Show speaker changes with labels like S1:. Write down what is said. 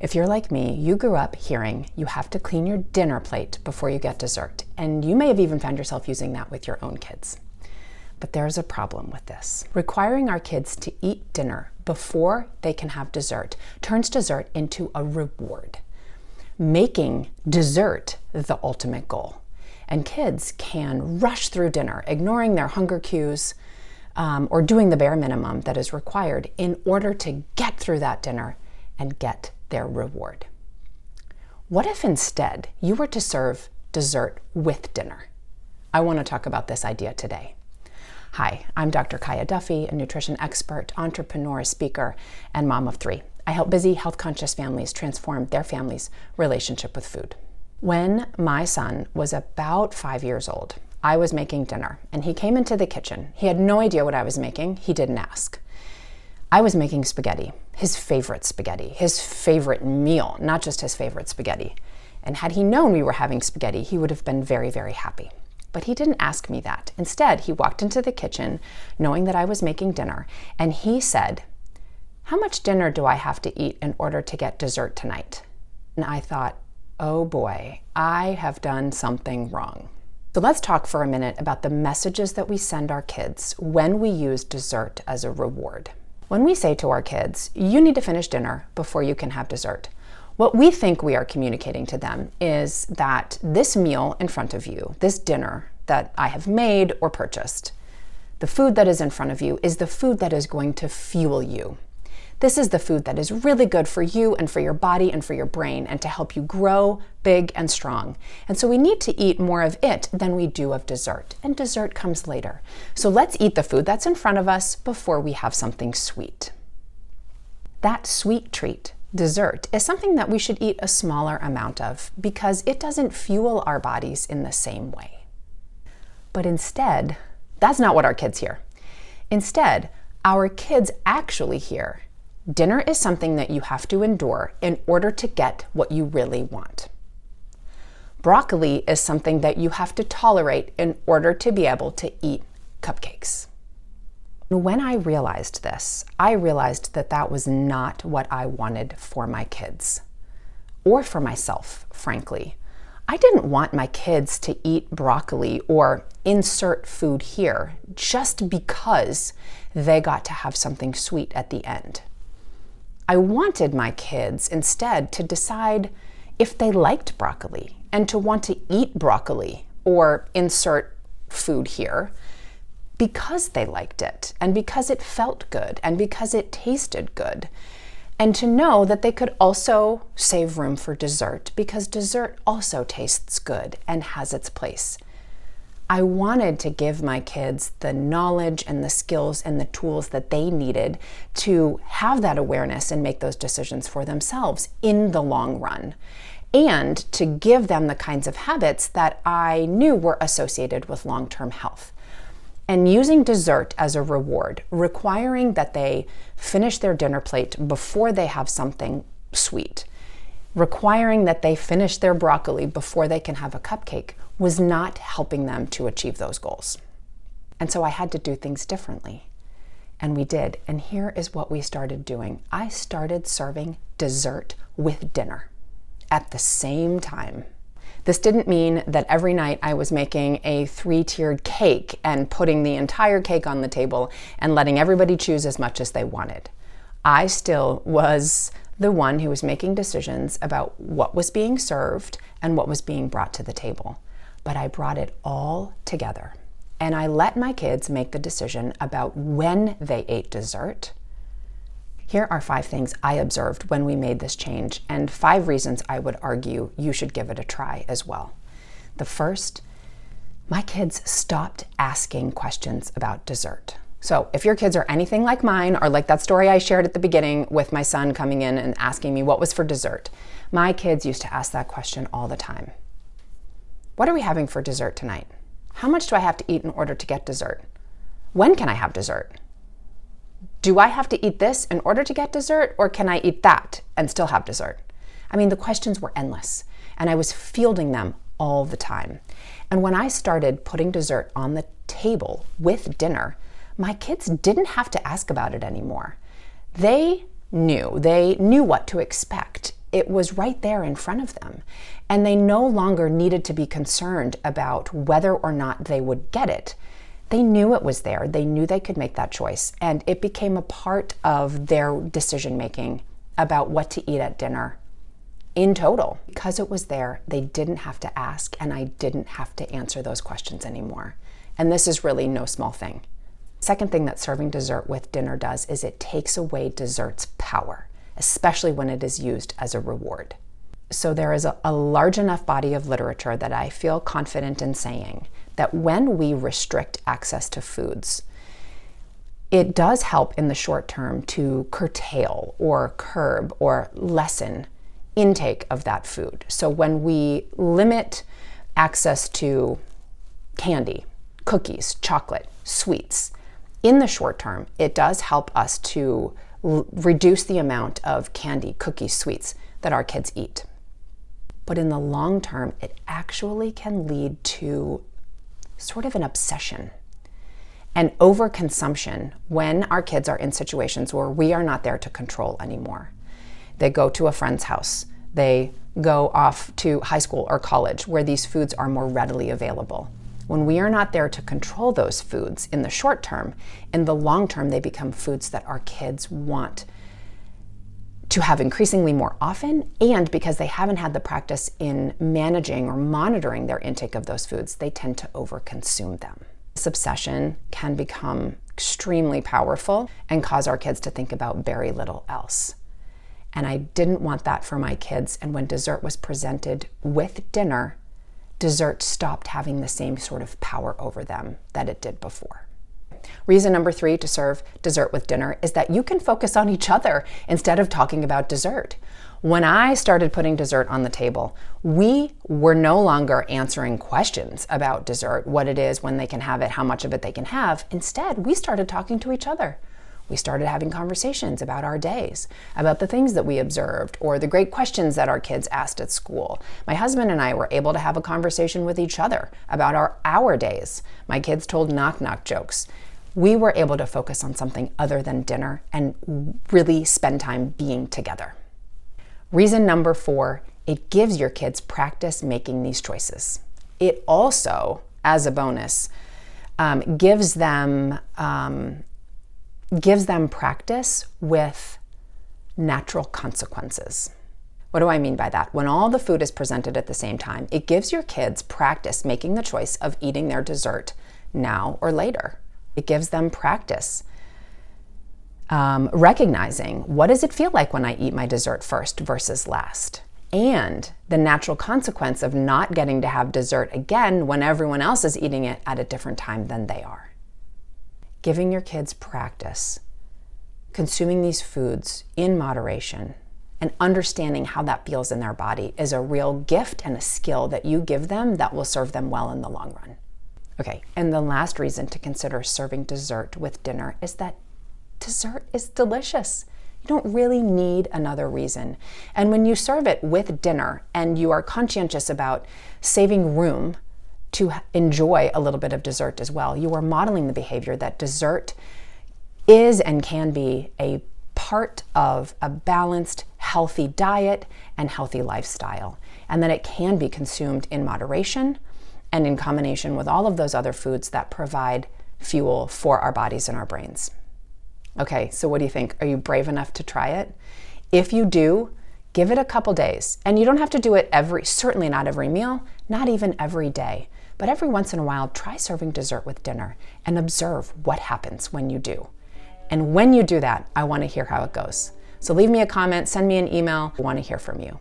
S1: If you're like me, you grew up hearing you have to clean your dinner plate before you get dessert, and you may have even found yourself using that with your own kids. But there's a problem with this. Requiring our kids to eat dinner before they can have dessert turns dessert into a reward, making dessert the ultimate goal. And kids can rush through dinner, ignoring their hunger cues, or doing the bare minimum that is required in order to get through that dinner and get their reward. What if instead you were to serve dessert with dinner? I want to talk about this idea today. Hi, I'm Dr. Kiyah Duffey, a nutrition expert, entrepreneur, speaker, and mom of 3. I help busy, health-conscious families transform their family's relationship with food. When my son was about 5 years old, I was making dinner, and he came into the kitchen. He had no idea what I was making. He didn't ask. I was making spaghetti, his favorite meal, not just his favorite spaghetti. And had he known we were having spaghetti, he would have been very, very happy. But he didn't ask me that. Instead, he walked into the kitchen knowing that I was making dinner, and he said, "How much dinner do I have to eat in order to get dessert tonight?" And I thought, oh boy, I have done something wrong. So let's talk for a minute about the messages that we send our kids when we use dessert as a reward. When we say to our kids, you need to finish dinner before you can have dessert, what we think we are communicating to them is that this meal in front of you, this dinner that I have made or purchased, the food that is in front of you is the food that is going to fuel you. This is the food that is really good for you and for your body and for your brain and to help you grow big and strong. And so we need to eat more of it than we do of dessert. And dessert comes later. So let's eat the food that's in front of us before we have something sweet. That sweet treat, dessert, is something that we should eat a smaller amount of because it doesn't fuel our bodies in the same way. But instead, that's not what our kids hear. Instead, our kids actually hear, dinner is something that you have to endure in order to get what you really want. Broccoli is something that you have to tolerate in order to be able to eat cupcakes. When I realized this, I realized that that was not what I wanted for my kids, or for myself, frankly. I didn't want my kids to eat broccoli or insert food here just because they got to have something sweet at the end. I wanted my kids instead to decide if they liked broccoli and to want to eat broccoli or insert food here because they liked it and because it felt good and because it tasted good. And to know that they could also save room for dessert because dessert also tastes good and has its place. I wanted to give my kids the knowledge and the skills and the tools that they needed to have that awareness and make those decisions for themselves in the long run, and to give them the kinds of habits that I knew were associated with long-term health. And using dessert as a reward, requiring that they finish their dinner plate before they have something sweet, requiring that they finish their broccoli before they can have a cupcake, was not helping them to achieve those goals. And so I had to do things differently. And we did. And here is what we started doing. I started serving dessert with dinner at the same time. This didn't mean that every night I was making a 3-tiered cake and putting the entire cake on the table and letting everybody choose as much as they wanted. I still was the one who was making decisions about what was being served and what was being brought to the table. But I brought it all together, and I let my kids make the decision about when they ate dessert. Here are 5 things I observed when we made this change, and 5 reasons I would argue you should give it a try as well. The first, my kids stopped asking questions about dessert. So if your kids are anything like mine, or like that story I shared at the beginning with my son coming in and asking me what was for dessert, my kids used to ask that question all the time. What are we having for dessert tonight? How much do I have to eat in order to get dessert? When can I have dessert? Do I have to eat this in order to get dessert, or can I eat that and still have dessert? I mean, the questions were endless, and I was fielding them all the time. And when I started putting dessert on the table with dinner, my kids didn't have to ask about it anymore. They knew what to expect It was right there in front of them. And they no longer needed to be concerned about whether or not they would get it. They knew it was there. They knew they could make that choice. And it became a part of their decision-making about what to eat at dinner in total. Because it was there, they didn't have to ask, and I didn't have to answer those questions anymore. And this is really no small thing. Second thing that serving dessert with dinner does is it takes away dessert's power, especially when it is used as a reward. So there is a large enough body of literature that I feel confident in saying that when we restrict access to foods, it does help in the short term to curtail or curb or lessen intake of that food. So when we limit access to candy, cookies, chocolate, sweets, in the short term, it does help us to reduce the amount of candy, cookies, sweets that our kids eat. But in the long term, it actually can lead to sort of an obsession and overconsumption when our kids are in situations where we are not there to control anymore. They go to a friend's house. They go off to high school or college where these foods are more readily available. When we are not there to control those foods in the short term, in the long term, they become foods that our kids want to have increasingly more often, and because they haven't had the practice in managing or monitoring their intake of those foods, they tend to overconsume them. This obsession can become extremely powerful and cause our kids to think about very little else. And I didn't want that for my kids, and when dessert was presented with dinner, dessert stopped having the same sort of power over them that it did before. Reason number 3 to serve dessert with dinner is that you can focus on each other instead of talking about dessert. When I started putting dessert on the table, we were no longer answering questions about dessert, what it is, when they can have it, how much of it they can have. Instead, we started talking to each other. We started having conversations about our days, about the things that we observed, or the great questions that our kids asked at school. My husband and I were able to have a conversation with each other about our days. My kids told knock-knock jokes. We were able to focus on something other than dinner and really spend time being together. Reason number 4, it gives your kids practice making these choices. It also, as a bonus, gives them practice with natural consequences. What do I mean by that? When all the food is presented at the same time, it gives your kids practice making the choice of eating their dessert now or later. It gives them practice recognizing, what does it feel like when I eat my dessert first versus last? And the natural consequence of not getting to have dessert again when everyone else is eating it at a different time than they are. Giving your kids practice, consuming these foods in moderation, and understanding how that feels in their body is a real gift and a skill that you give them that will serve them well in the long run. Okay, and the last reason to consider serving dessert with dinner is that dessert is delicious. You don't really need another reason. And when you serve it with dinner and you are conscientious about saving room to enjoy a little bit of dessert as well, you are modeling the behavior that dessert is and can be a part of a balanced, healthy diet and healthy lifestyle, and that it can be consumed in moderation and in combination with all of those other foods that provide fuel for our bodies and our brains. Okay, so what do you think? Are you brave enough to try it? If you do, give it a couple days. And you don't have to do it certainly not every meal, not even every day. But every once in a while, try serving dessert with dinner and observe what happens when you do. And when you do that, I want to hear how it goes. So leave me a comment, send me an email. I want to hear from you.